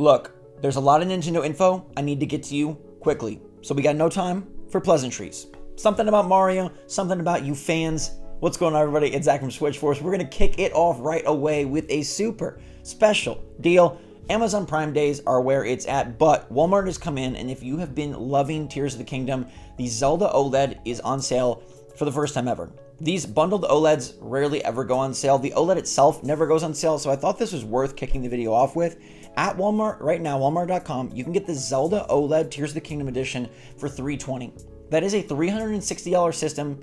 look, there's a lot of Nintendo info I need to get to you quickly. So we got no time for pleasantries. Something about Mario, something about you fans. What's going on, everybody? It's Zach from SwitchForce. We're going to kick it off right away with a super special deal. Amazon Prime days are where it's at, but Walmart has come in, and if you have been loving Tears of the Kingdom, the Zelda OLED is on sale for the first time ever. These bundled OLEDs rarely ever go on sale. The OLED itself never goes on sale, so I thought this was worth kicking the video off with. At Walmart right now, walmart.com, you can get the Zelda OLED Tears of the Kingdom edition for $320. That is a $360 system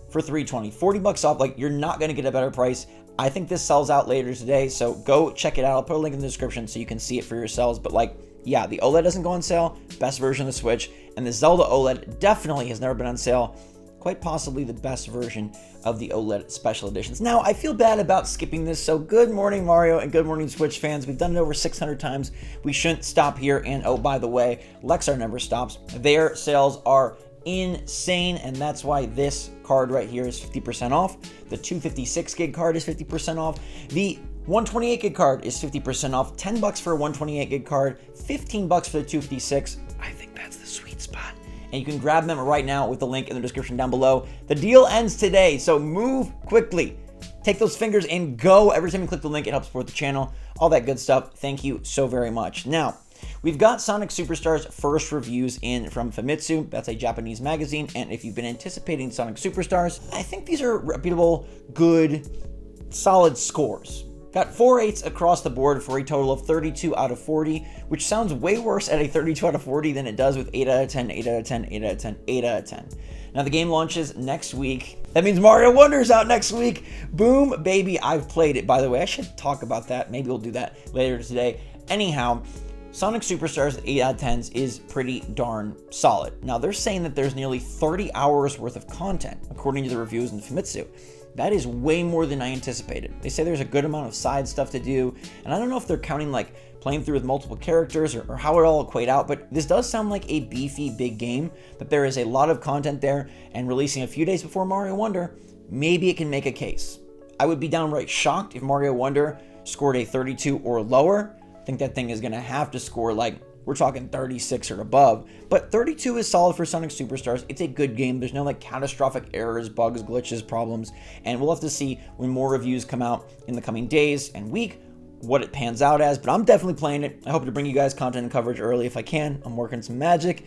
for $320. 40 bucks off. Like, you're not going to get a better price. I think this sells out later today, so go check it out. I'll put a link in the description so you can see it for yourselves. But like, yeah, the OLED doesn't go on sale. Best version of the Switch. And the Zelda OLED definitely has never been on sale. Quite possibly the best version of the OLED special editions. Now, I feel bad about skipping this, so good morning, Mario, and good morning, Switch fans. We've done it over 600 times. We shouldn't stop here. And oh, by the way, Lexar never stops. Their sales are insane, and that's why this card right here is 50% off. The 256 gig card is 50% off. The 128 gig card is 50% off. 10 bucks for a 128 gig card, 15 bucks for the 256. I think that's the sweet spot. And you can grab them right now with the link in the description down below. The deal ends today, so move quickly. Take those fingers and go. Every time you click the link, it helps support the channel. All that good stuff. Thank you so very much. Now, we've got Sonic Superstars first reviews in from Famitsu. That's a Japanese magazine. And if you've been anticipating Sonic Superstars, I think these are reputable, good, solid scores. Got 4 8s across the board for a total of 32 out of 40, which sounds way worse at a 32 out of 40 than it does with 8 out of 10, 8 out of 10, 8 out of 10, 8 out of 10. Now, the game launches next week. That means Mario Wonder's out next week. Boom, baby. I've played it, by the way. I should talk about that. Maybe we'll do that later today. Anyhow, Sonic Superstars 8 out of 10s is pretty darn solid. Now, they're saying that there's nearly 30 hours worth of content, according to the reviews in Famitsu. That is way more than I anticipated. They say there's a good amount of side stuff to do, and I don't know if they're counting like playing through with multiple characters or how it all equate out, but this does sound like a beefy big game, that there is a lot of content there, and releasing a few days before Mario Wonder, maybe it can make a case. I would be downright shocked if Mario Wonder scored a 32 or lower. I think that thing is going to have to score like, we're talking 36 or above, but 32 is solid for Sonic Superstars. It's a good game. There's no like catastrophic errors, bugs, glitches, problems, and we'll have to see when more reviews come out in the coming days and week what it pans out as, but I'm definitely playing it. I hope to bring you guys content and coverage early if I can. I'm working some magic.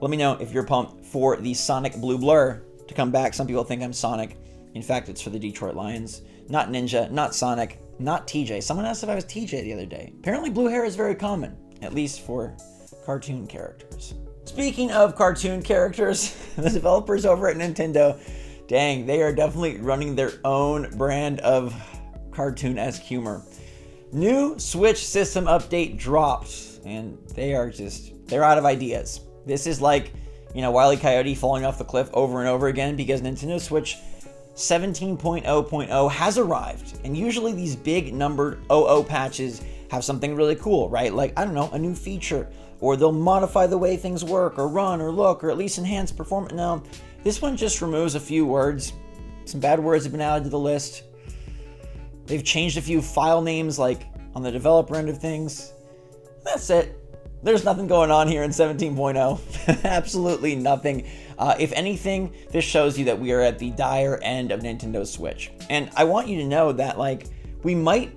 Let me know if you're pumped for the Sonic Blue Blur to come back. Some people think I'm Sonic. In fact, it's for the Detroit Lions. Not Ninja, not Sonic, not TJ. Someone asked if I was TJ the other day. Apparently blue hair is very common, at least for cartoon characters. Speaking of cartoon characters, the developers over at Nintendo, dang, they are definitely running their own brand of cartoon-esque humor. New Switch system update drops, and they're out of ideas. This is like, Wile E. Coyote falling off the cliff over and over again because Nintendo Switch 17.0.0 has arrived, and usually these big numbered 00 patches have something really cool, right? Like, I don't know, a new feature, or they'll modify the way things work or run or look or at least enhance performance. No, this one just removes a few words. Some bad words have been added to the list. They've changed a few file names like on the developer end of things. That's it. There's nothing going on here in 17.0. Absolutely nothing. If anything, this shows you that we are at the dire end of Nintendo Switch. And I want you to know that like we might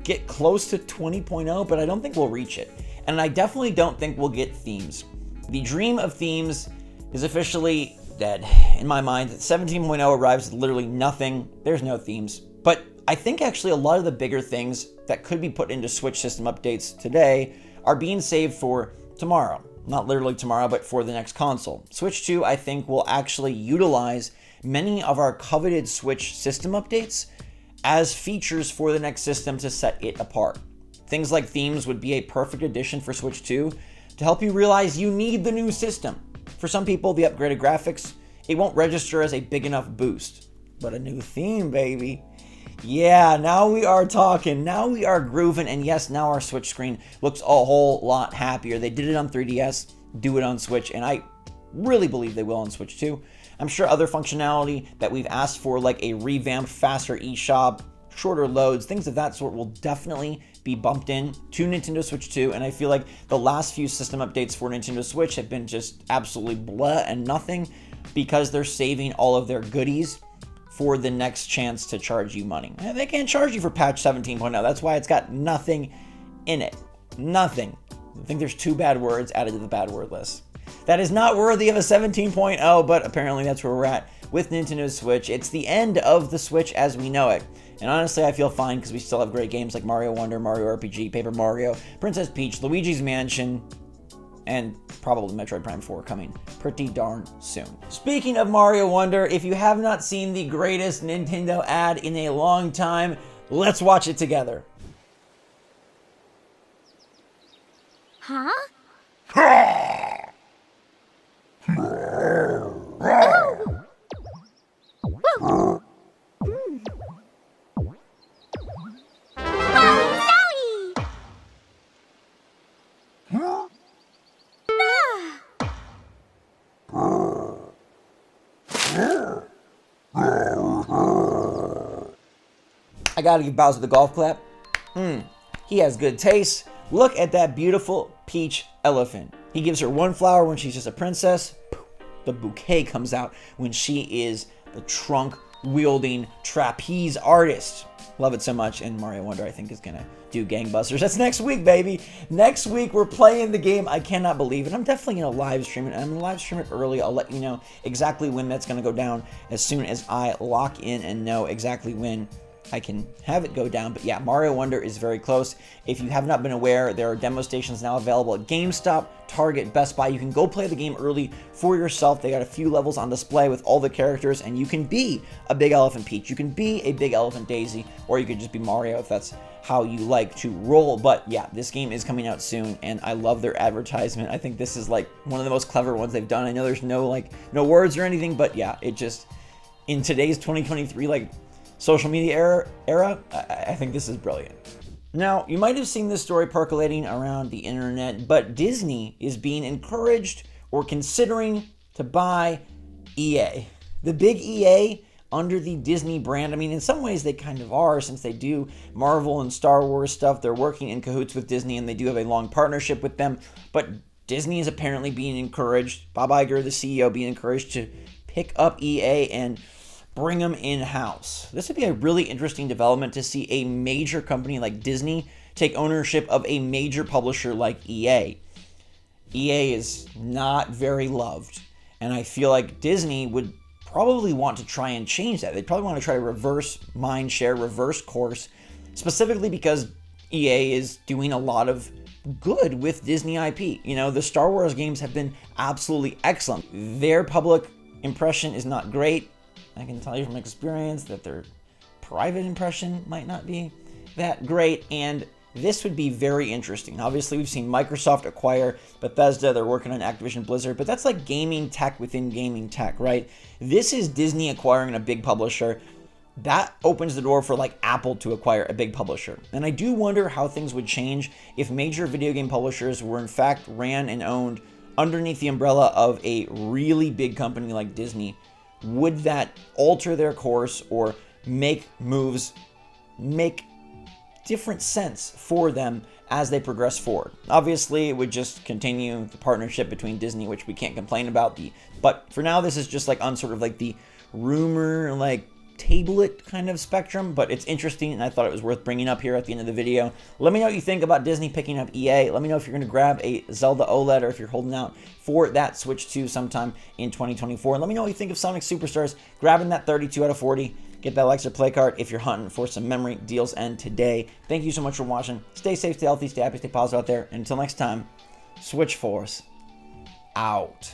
get close to 20.0, but I don't think we'll reach it. And I definitely don't think we'll get themes. The dream of themes is officially dead in my mind. 17.0 arrives with literally nothing. There's no themes. But I think actually a lot of the bigger things that could be put into Switch system updates today are being saved for tomorrow. Not literally tomorrow, but for the next console. Switch 2, I think, will actually utilize many of our coveted Switch system updates as features for the next system to set it apart. Things like themes would be a perfect addition for Switch 2 to help you realize you need the new system. For some people, the upgraded graphics, it won't register as a big enough boost. But a new theme, baby. Yeah, now we are talking. Now we are grooving. And yes, now our Switch screen looks a whole lot happier. They did it on 3DS, do it on Switch, and I really believe they will on Switch 2. I'm sure other functionality that we've asked for, like a revamped, faster eShop, shorter loads, things of that sort will definitely be bumped in to Nintendo Switch 2, and I feel like the last few system updates for Nintendo Switch have been just absolutely blah and nothing because they're saving all of their goodies for the next chance to charge you money. And they can't charge you for patch 17.0. That's why it's got nothing in it. Nothing. I think there's 2 bad words added to the bad word list. That is not worthy of a 17.0, but apparently that's where we're at with Nintendo Switch. It's the end of the Switch as we know it. And honestly, I feel fine because we still have great games like Mario Wonder, Mario RPG, Paper Mario, Princess Peach, Luigi's Mansion, and probably Metroid Prime 4 coming pretty darn soon. Speaking of Mario Wonder, if you have not seen the greatest Nintendo ad in a long time, let's watch it together. Huh? I gotta give Bowser the golf clap. He has good taste. Look at that beautiful Peach elephant. He gives her one flower when she's just a princess. The bouquet comes out when she is the trunk-wielding trapeze artist. Love it so much, and Mario Wonder, I think, is gonna do gangbusters. That's next week, baby. Next week, we're playing the game. I cannot believe it. I'm definitely gonna live stream it. I'm gonna live stream it early. I'll let you know exactly when that's gonna go down as soon as I lock in and know exactly when I can have it go down. But yeah, Mario Wonder is very close. If you have not been aware, there are demo stations now available at GameStop, Target, Best Buy. You can go play the game early for yourself. They got a few levels on display with all the characters, and you can be a big elephant Peach. You can be a big elephant Daisy, or you could just be Mario if that's how you like to roll. But yeah, this game is coming out soon, and I love their advertisement. I think this is like one of the most clever ones they've done. I know there's no words or anything, but yeah, it just, in today's 2023 social media era, I think this is brilliant. Now, you might have seen this story percolating around the internet, but Disney is being encouraged or considering to buy EA. The big EA under the Disney brand. I mean, in some ways they kind of are, since they do Marvel and Star Wars stuff. They're working in cahoots with Disney, and they do have a long partnership with them. But Disney is apparently being encouraged, Bob Iger, the CEO, being encouraged to pick up EA and bring them in-house. This would be a really interesting development to see a major company like Disney take ownership of a major publisher like EA. EA is not very loved, and I feel like Disney would probably want to try and change that. They'd probably want to try to reverse mind share, reverse course, specifically because EA is doing a lot of good with Disney IP. You know, the Star Wars games have been absolutely excellent. Their public impression is not great. I can tell you from experience that their private impression might not be that great, and this would be very interesting. Obviously, we've seen Microsoft acquire Bethesda. They're working on Activision Blizzard, but that's like gaming tech within gaming tech, right? This is Disney acquiring a big publisher. That opens the door for like Apple to acquire a big publisher. And I do wonder how things would change if major video game publishers were in fact ran and owned underneath the umbrella of a really big company like Disney. Would that alter their course or make moves, make different sense for them as they progress forward? Obviously, it would just continue the partnership between Disney, which we can't complain about. But for now, this is just like on sort of like the rumor, like tablet kind of spectrum, but it's interesting, and I thought it was worth bringing up here at the end of the video. Let me know what you think about Disney picking up EA. Let me know if you're going to grab a Zelda OLED or if you're holding out for that Switch 2 sometime in 2024. And let me know what you think of Sonic Superstars, grabbing that 32 out of 40. Get that Alexa play card if you're hunting for some memory deals end today. Thank you so much for watching. Stay safe, stay healthy, stay happy, stay positive out there. And until next time, SwitchForce out.